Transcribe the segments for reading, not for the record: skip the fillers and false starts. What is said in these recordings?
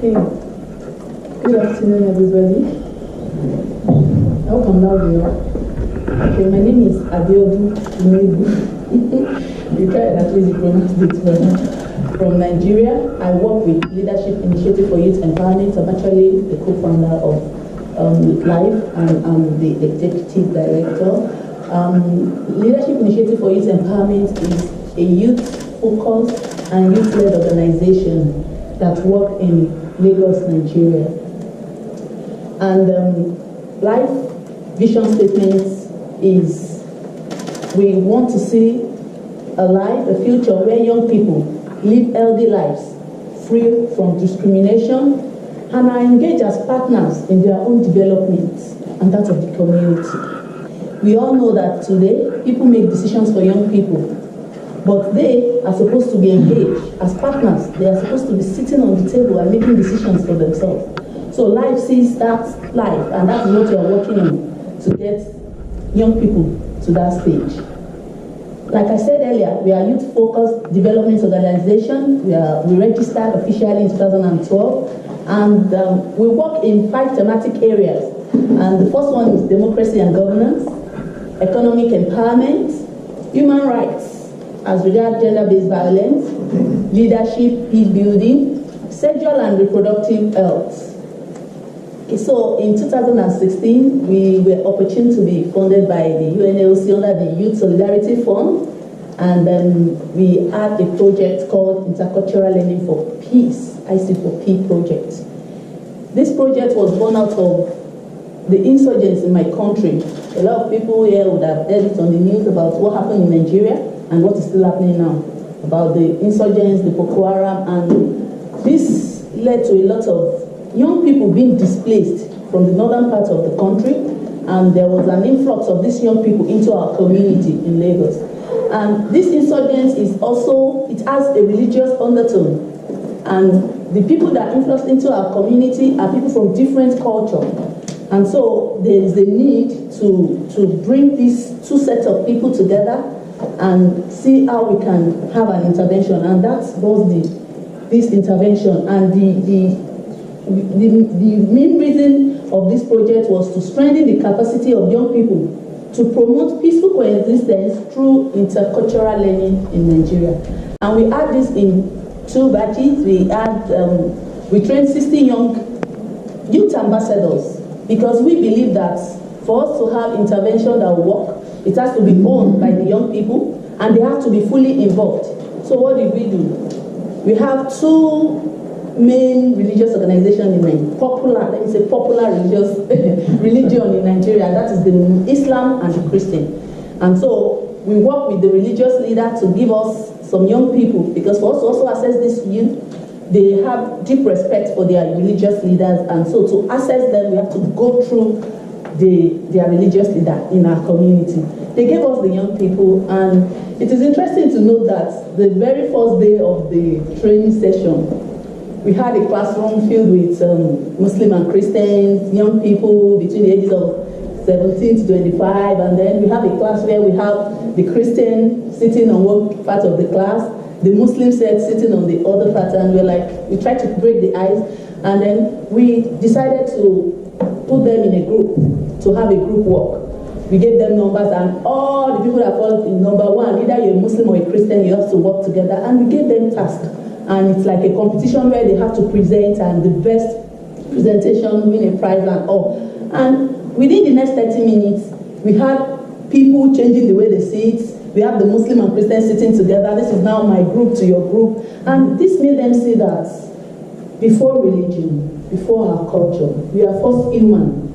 Hey, good afternoon, everybody. I hope I'm loud enough. Okay, my name is Adeodu Imebu. You tried at least you pronounced it well. From Nigeria, I work with Leadership Initiative for Youth Empowerment. I'm actually the co-founder of LIFE, and I'm the executive director. Leadership Initiative for Youth Empowerment is a youth-focused and youth-led organization that work in Lagos, Nigeria. And LIFE vision statement is we want to see a life, a future where young people live healthy lives, free from discrimination, and are engaged as partners in their own development and that of the community. We all know that today, people make decisions for young people, but they are supposed to be engaged as partners. They are supposed to be sitting on the table and making decisions for themselves. So LIFE sees that life, and that's what we are working on to get young people to that stage. Like I said earlier, we are youth-focused development organization. We registered officially in 2012, and we work in 5 thematic areas. And the first one is democracy and governance, economic empowerment, human rights as regards gender-based violence, leadership, peace building, sexual and reproductive health. So in 2016, we were opportune to be funded by the UNLC under the Youth Solidarity Fund, and then we had a project called Intercultural Learning for Peace, IC4P project. This project was born out of the insurgents in my country. A lot of people here would have heard it on the news about what happened in Nigeria and what is still happening now, about the insurgents, the Boko Haram, and this led to a lot of young people being displaced from the northern part of the country, and there was an influx of these young people into our community in Lagos. And this insurgence is also, it has a religious undertone, and the people that influxed into our community are people from different culture. And so there is a need to bring these two sets of people together and see how we can have an intervention, and that was this intervention. And the main reason of this project was to strengthen the capacity of young people to promote peaceful coexistence through intercultural learning in Nigeria. And we had this in 2 batches. We trained 60 young youth ambassadors, because we believe that for us to have intervention that will work, it has to be owned by the young people, and they have to be fully involved. So what did we do? We have 2 main religious organization in popular religious religion in Nigeria, that is the Islam and the Christian. And so we work with the religious leader to give us some young people, because for us to also access this youth, they have deep respect for their religious leaders, and so to access them, we have to go through their religious leader in our community. They gave us the young people, and it is interesting to note that the very first day of the training session, we had a classroom filled with Muslim and Christians, young people between the ages of 17 to 25, and then we have a class where we have the Christian sitting on one part of the class, the Muslim set sitting on the other part, and we tried to break the ice, and then we decided to put them in a group, to have a group work. We gave them numbers, and all the people that fall in number 1, either you're a Muslim or a Christian, you have to work together, and we gave them tasks. And it's like a competition where they have to present, and the best presentation win a prize and all. And within the next 30 minutes, we had people changing the way they sit. We have the Muslim and Christian sitting together. This is now my group to your group. And this made them see that before religion, before our culture, we are first human.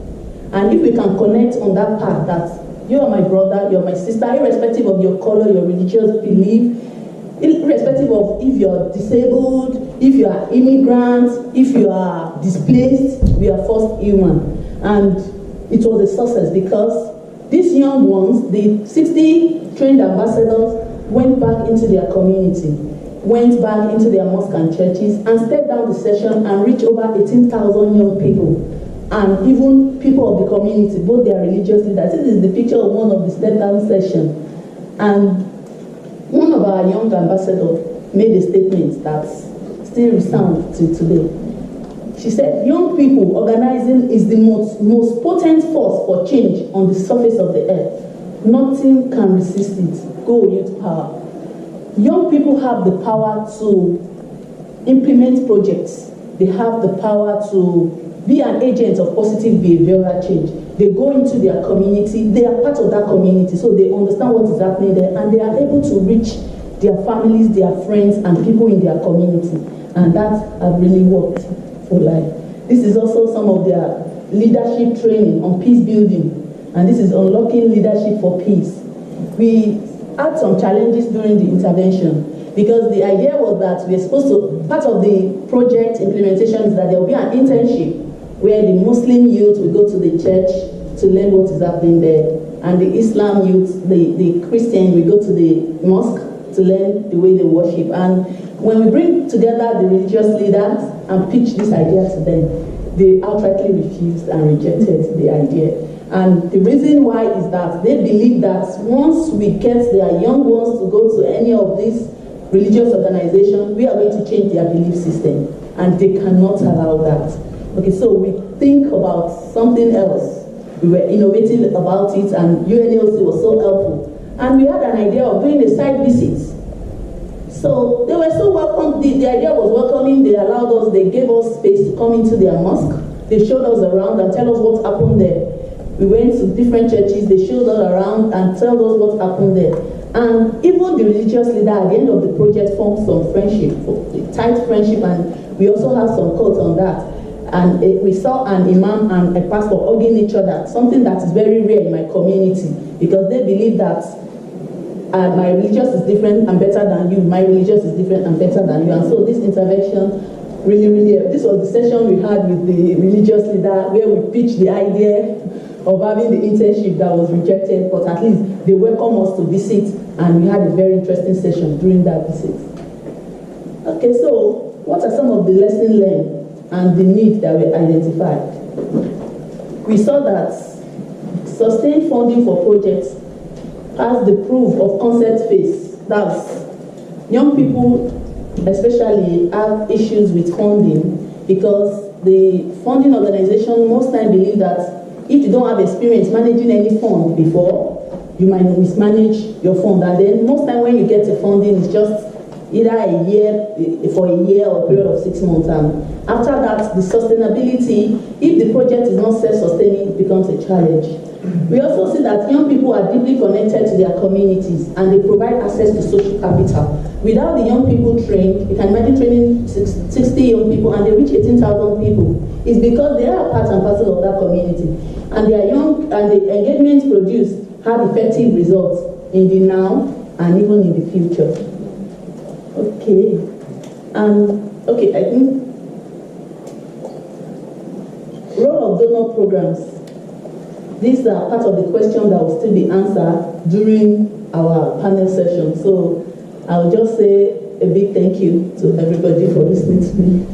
And if we can connect on that path, that you are my brother, you're my sister, irrespective of your color, your religious belief, irrespective of if you're disabled, if you are immigrants, if you are displaced, we are first human. And it was a success, because these young ones, the 60 trained ambassadors, went back into their community, went back into their mosques and churches, and stepped down the session and reached over 18,000 young people, and even people of the community, both their religious leaders. This is the picture of one of the step down sessions. And one of our young ambassadors made a statement that still resounds to today. She said, young people organizing is the most potent force for change on the surface of the earth. Nothing can resist it. Go, youth power. Young people have the power to implement projects. They have the power to be an agent of positive behavioral change. They go into their community, they are part of that community, so they understand what is happening there, and they are able to reach their families, their friends, and people in their community. And that has really worked for life. This is also some of their leadership training on peace building, and this is unlocking leadership for peace. We had some challenges during the intervention, because the idea was that we're supposed to, part of the project implementation is that there will be an internship where the Muslim youth will go to the church to learn what is happening there, and the Islam youth, the Christian, will go to the mosque to learn the way they worship. And when we bring together the religious leaders and pitch this idea to them, they outrightly refused and rejected the idea. And the reason why is that they believe that once we get their young ones to go to any of these religious organizations, we are going to change their belief system, and they cannot allow that. Okay, so we think about something else. We were innovative about it, and UNLC was so helpful. And we had an idea of doing a site visit. So they were so welcome. The idea was welcoming. They allowed us, they gave us space to come into their mosque. They showed us around and tell us what happened there. We went to different churches, they showed us around and told us what happened there. And even the religious leader at the end of the project formed some friendship, tight friendship, and we also have some quotes on that. And we saw an imam and a pastor hugging each other, something that is very rare in my community, because they believe that my religious is different and better than you, my religious is different and better than you. And so this intervention really, this was the session we had with the religious leader where we pitched the idea of having the internship that was rejected, but at least they welcomed us to visit, and we had a very interesting session during that visit. Okay, so what are some of the lessons learned and the need that we identified? We saw that sustained funding for projects has the proof of concept phase. That's young people especially have issues with funding, because the funding organization most times believe that if you don't have experience managing any fund before, you might mismanage your fund. And then most time when you get a funding, it's just either a year or a period of 6 months. And after that, the sustainability, if the project is not self-sustaining, it becomes a challenge. We also see that young people are deeply connected to their communities, and they provide access to social capital. Without the young people trained, you can imagine training 60 young people and they reach 18,000 people. It's because they are part and parcel of that community. And they are young, and the engagements produced have effective results in the now and even in the future. Okay. I think role of donor programs. These are part of the question that will still be answered during our panel session. So I'll just say a big thank you to everybody for listening to me.